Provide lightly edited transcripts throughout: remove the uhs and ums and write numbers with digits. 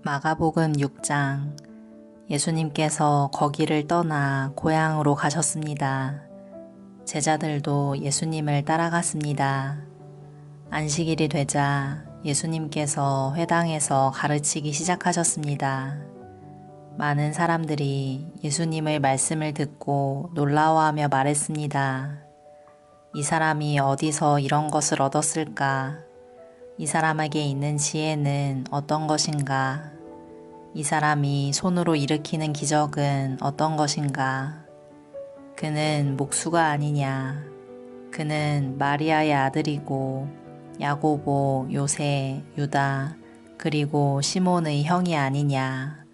마가복음 6장. 예수님께서 거기를 떠나 고향으로 가셨습니다. 제자들도 예수님을 따라갔습니다. 안식일이 되자 예수님께서 회당에서 가르치기 시작하셨습니다. 많은 사람들이 예수님의 말씀을 듣고 놀라워하며 말했습니다. 이 사람이 어디서 이런 것을 얻었을까? 이 사람에게 있는 지혜는 어떤 것인가? 이 사람이 손으로 일으키는 기적은 어떤 것인가? 그는 목수가 아니냐? 그는 마리아의 아들이고 야고보, 요새, 유다, 그리고 시몬의 형이 아니냐?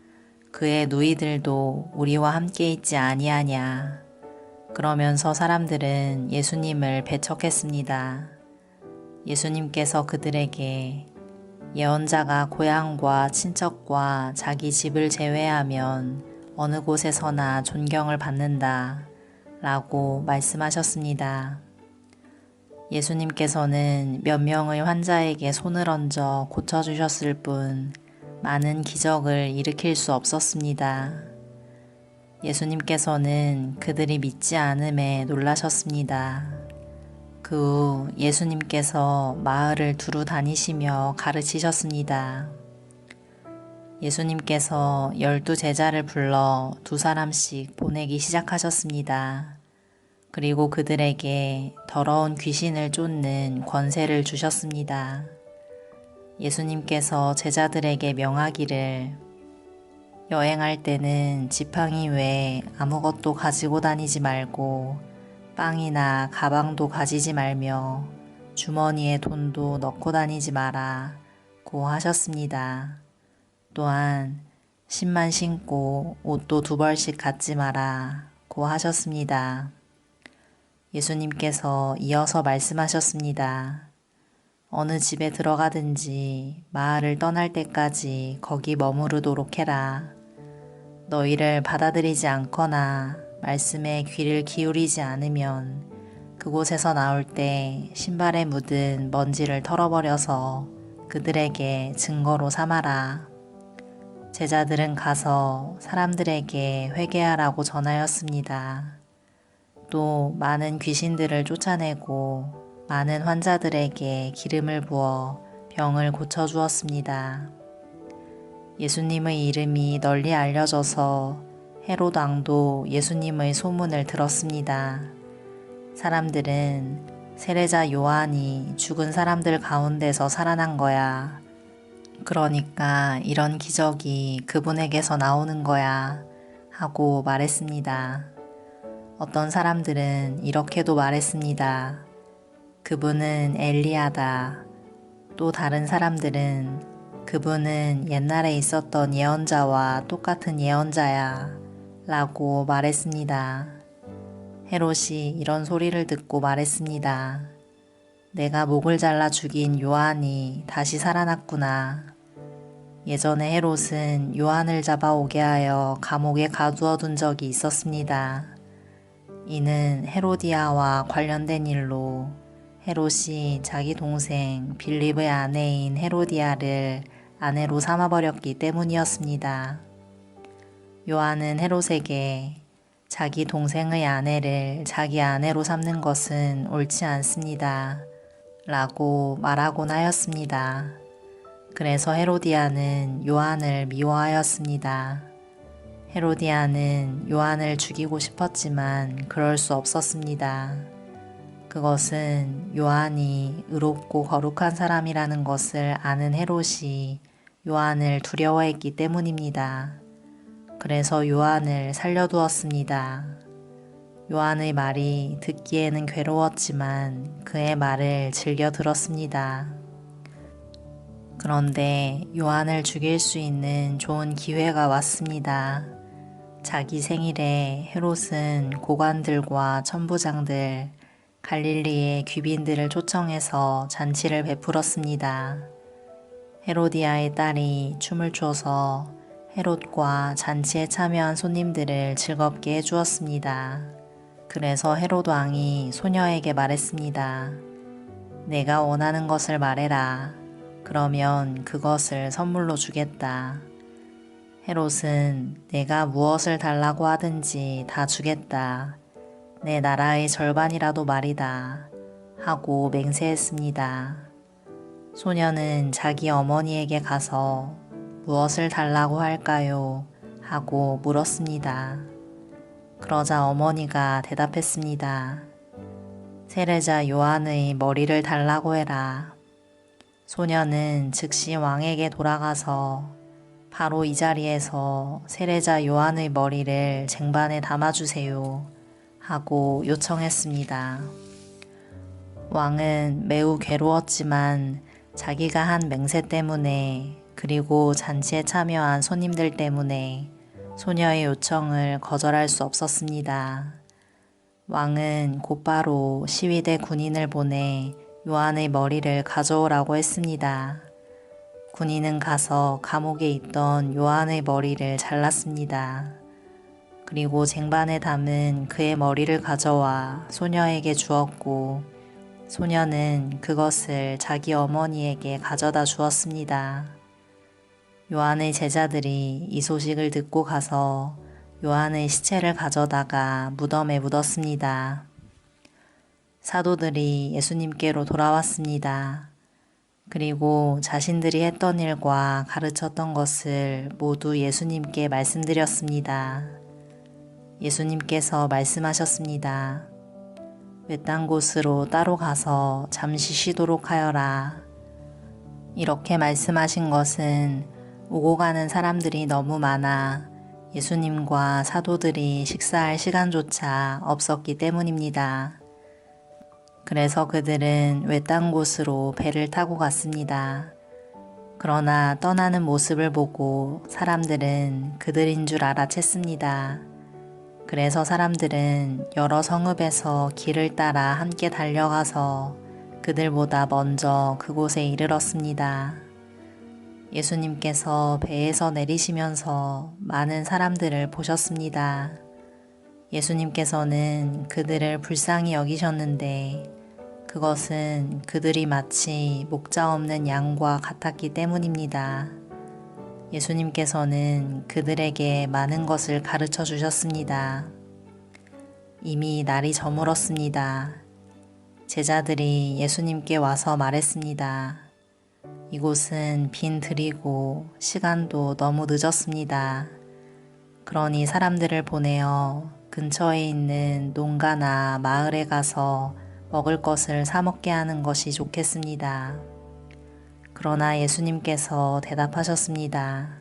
그의 누이들도 우리와 함께 있지 아니하냐? 그러면서 사람들은 예수님을 배척했습니다. 예수님께서 그들에게 예언자가 고향과 친척과 자기 집을 제외하면 어느 곳에서나 존경을 받는다 라고 말씀하셨습니다. 예수님께서는 몇 명의 환자에게 손을 얹어 고쳐주셨을 뿐 많은 기적을 일으킬 수 없었습니다. 예수님께서는 그들이 믿지 않음에 놀라셨습니다. 그 후 예수님께서 마을을 두루 다니시며 가르치셨습니다. 예수님께서 12제자를 불러 2사람씩 보내기 시작하셨습니다. 그리고 그들에게 더러운 귀신을 쫓는 권세를 주셨습니다. 예수님께서 제자들에게 명하기를 여행할 때는 지팡이 외에 아무것도 가지고 다니지 말고 빵이나 가방도 가지지 말며 주머니에 돈도 넣고 다니지 마라 고 하셨습니다. 또한 신만 신고 옷도 2벌씩 갖지 마라 고 하셨습니다. 예수님께서 이어서 말씀하셨습니다. 어느 집에 들어가든지 마을을 떠날 때까지 거기 머무르도록 해라. 너희를 받아들이지 않거나 말씀에 귀를 기울이지 않으면 그곳에서 나올 때 신발에 묻은 먼지를 털어버려서 그들에게 증거로 삼아라. 제자들은 가서 사람들에게 회개하라고 전하였습니다. 또 많은 귀신들을 쫓아내고 많은 환자들에게 기름을 부어 병을 고쳐주었습니다. 예수님의 이름이 널리 알려져서 헤롯 왕도 예수님의 소문을 들었습니다. 사람들은 세례자 요한이 죽은 사람들 가운데서 살아난 거야. 그러니까 이런 기적이 그분에게서 나오는 거야 하고 말했습니다. 어떤 사람들은 이렇게도 말했습니다. 그분은 엘리야다. 또 다른 사람들은 그분은 옛날에 있었던 예언자와 똑같은 예언자야 라고 말했습니다. 헤롯이 이런 소리를 듣고 말했습니다. 내가 목을 잘라 죽인 요한이 다시 살아났구나. 예전에 헤롯은 요한을 잡아오게 하여 감옥에 가두어 둔 적이 있었습니다. 이는 헤로디아와 관련된 일로 헤롯이 자기 동생 빌립의 아내인 헤로디아를 아내로 삼아버렸기 때문이었습니다. 요한은 헤롯에게 자기 동생의 아내를 자기 아내로 삼는 것은 옳지 않습니다. 라고 말하곤 하였습니다. 그래서 헤로디아는 요한을 미워하였습니다. 헤로디아는 요한을 죽이고 싶었지만 그럴 수 없었습니다. 그것은 요한이 의롭고 거룩한 사람이라는 것을 아는 헤롯이 요한을 두려워했기 때문입니다. 그래서 요한을 살려두었습니다. 요한의 말이 듣기에는 괴로웠지만 그의 말을 즐겨 들었습니다. 그런데 요한을 죽일 수 있는 좋은 기회가 왔습니다. 자기 생일에 헤롯은 고관들과 천부장들, 갈릴리의 귀빈들을 초청해서 잔치를 베풀었습니다. 헤로디아의 딸이 춤을 춰서 헤롯과 잔치에 참여한 손님들을 즐겁게 해주었습니다. 그래서 헤롯 왕이 소녀에게 말했습니다. 내가 원하는 것을 말해라. 그러면 그것을 선물로 주겠다. 헤롯은 내가 무엇을 달라고 하든지 다 주겠다. 내 나라의 절반이라도 말이다. 하고 맹세했습니다. 소녀는 자기 어머니에게 가서 무엇을 달라고 할까요? 하고 물었습니다. 그러자 어머니가 대답했습니다. 세례자 요한의 머리를 달라고 해라. 소녀는 즉시 왕에게 돌아가서 바로 이 자리에서 세례자 요한의 머리를 쟁반에 담아주세요. 하고 요청했습니다. 왕은 매우 괴로웠지만 자기가 한 맹세 때문에 그리고 잔치에 참여한 손님들 때문에 소녀의 요청을 거절할 수 없었습니다. 왕은 곧바로 시위대 군인을 보내 요한의 머리를 가져오라고 했습니다. 군인은 가서 감옥에 있던 요한의 머리를 잘랐습니다. 그리고 쟁반에 담은 그의 머리를 가져와 소녀에게 주었고 소녀는 그것을 자기 어머니에게 가져다 주었습니다. 요한의 제자들이 이 소식을 듣고 가서 요한의 시체를 가져다가 무덤에 묻었습니다. 사도들이 예수님께로 돌아왔습니다. 그리고 자신들이 했던 일과 가르쳤던 것을 모두 예수님께 말씀드렸습니다. 예수님께서 말씀하셨습니다. 외딴 곳으로 따로 가서 잠시 쉬도록 하여라. 이렇게 말씀하신 것은 오고 가는 사람들이 너무 많아 예수님과 사도들이 식사할 시간조차 없었기 때문입니다. 그래서 그들은 외딴 곳으로 배를 타고 갔습니다. 그러나 떠나는 모습을 보고 사람들은 그들인 줄 알아챘습니다. 그래서 사람들은 여러 성읍에서 길을 따라 함께 달려가서 그들보다 먼저 그곳에 이르렀습니다. 예수님께서 배에서 내리시면서 많은 사람들을 보셨습니다. 예수님께서는 그들을 불쌍히 여기셨는데 그것은 그들이 마치 목자 없는 양과 같았기 때문입니다. 예수님께서는 그들에게 많은 것을 가르쳐 주셨습니다. 이미 날이 저물었습니다. 제자들이 예수님께 와서 말했습니다. 이곳은 빈 들이고 시간도 너무 늦었습니다. 그러니 사람들을 보내어 근처에 있는 농가나 마을에 가서 먹을 것을 사 먹게 하는 것이 좋겠습니다. 그러나 예수님께서 대답하셨습니다.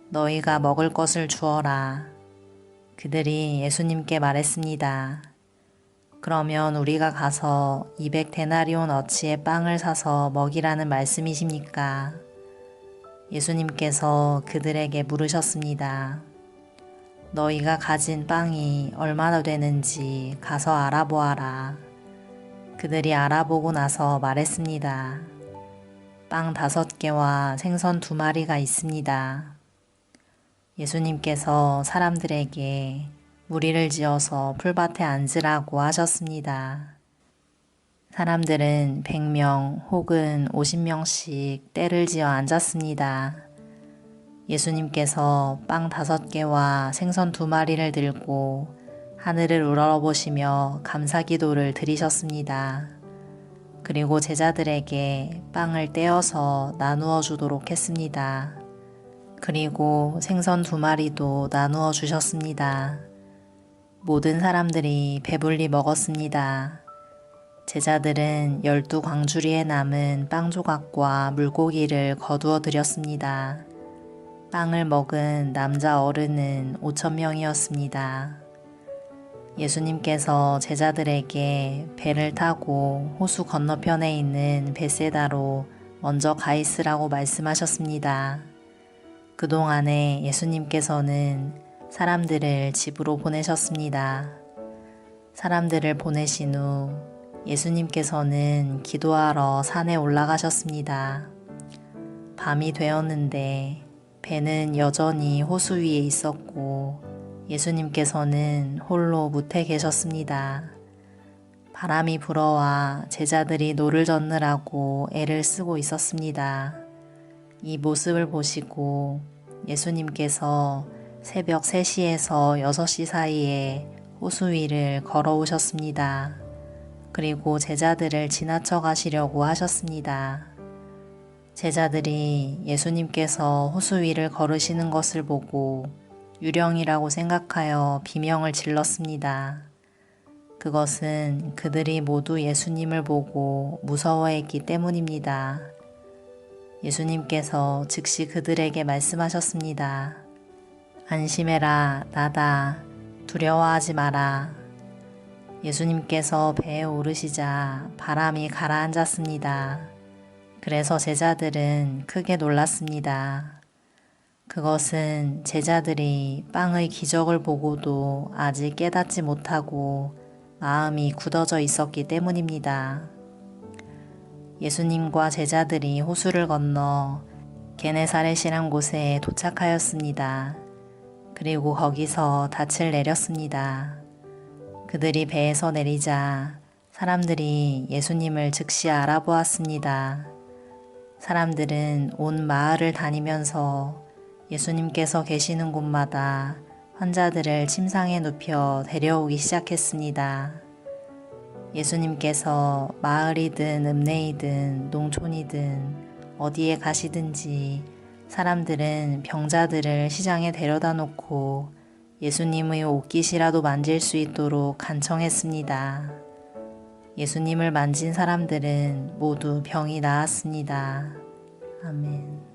너희가 먹을 것을 주어라. 그들이 예수님께 말했습니다. 그러면 우리가 가서 200데나리온 어치의 빵을 사서 먹이라는 말씀이십니까? 예수님께서 그들에게 물으셨습니다. 너희가 가진 빵이 얼마나 되는지 가서 알아보아라. 그들이 알아보고 나서 말했습니다. 빵 5개와 생선 2마리가 있습니다. 예수님께서 사람들에게 무리를 지어서 풀밭에 앉으라고 하셨습니다. 사람들은 100명 혹은 50명씩 떼를 지어 앉았습니다. 예수님께서 빵 5개와 생선 2마리를 들고 하늘을 우러러보시며 감사기도를 드리셨습니다. 그리고 제자들에게 빵을 떼어서 나누어 주도록 했습니다. 그리고 생선 2마리도 나누어 주셨습니다. 모든 사람들이 배불리 먹었습니다. 제자들은 12광주리에 남은 빵 조각과 물고기를 거두어 드렸습니다. 빵을 먹은 남자 어른은 5,000명이었습니다. 예수님께서 제자들에게 배를 타고 호수 건너편에 있는 벳세다로 먼저 가 있으라고 말씀하셨습니다. 그동안에 예수님께서는 사람들을 집으로 보내셨습니다. 사람들을 보내신 후 예수님께서는 기도하러 산에 올라가셨습니다. 밤이 되었는데 배는 여전히 호수 위에 있었고 예수님께서는 홀로 무태 계셨습니다. 바람이 불어와 제자들이 노를 젓느라고 애를 쓰고 있었습니다. 이 모습을 보시고 예수님께서 새벽 3시에서 6시 사이에 호수 위를 걸어오셨습니다. 그리고 제자들을 지나쳐 가시려고 하셨습니다. 제자들이 예수님께서 호수 위를 걸으시는 것을 보고 유령이라고 생각하여 비명을 질렀습니다. 그것은 그들이 모두 예수님을 보고 무서워했기 때문입니다. 예수님께서 즉시 그들에게 말씀하셨습니다. 안심해라, 나다. 두려워하지 마라. 예수님께서 배에 오르시자 바람이 가라앉았습니다. 그래서 제자들은 크게 놀랐습니다. 그것은 제자들이 빵의 기적을 보고도 아직 깨닫지 못하고 마음이 굳어져 있었기 때문입니다. 예수님과 제자들이 호수를 건너 게네사렛이란 곳에 도착하였습니다. 그리고 거기서 닻을 내렸습니다. 그들이 배에서 내리자 사람들이 예수님을 즉시 알아보았습니다. 사람들은 온 마을을 다니면서 예수님께서 계시는 곳마다 환자들을 침상에 눕혀 데려오기 시작했습니다. 예수님께서 마을이든 읍내이든 농촌이든 어디에 가시든지 사람들은 병자들을 시장에 데려다 놓고 예수님의 옷깃이라도 만질 수 있도록 간청했습니다. 예수님을 만진 사람들은 모두 병이 나았습니다. 아멘.